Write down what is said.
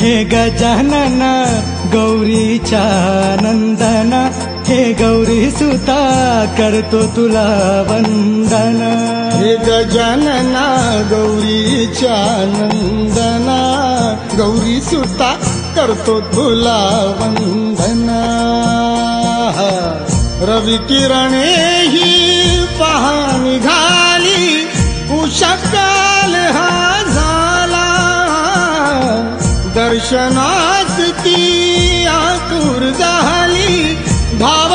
हे गजानन गौरीच्या नंदन, हे गौरी सुता करतो तुला वंदन. हे गजानना गौरीच्या नंदना, गौरी सुता करतो तुला वंदना. रवी किरणे ही पहा निघाली, उषकाल हा झाला. दर्शनात ती आतुर झाली, भाव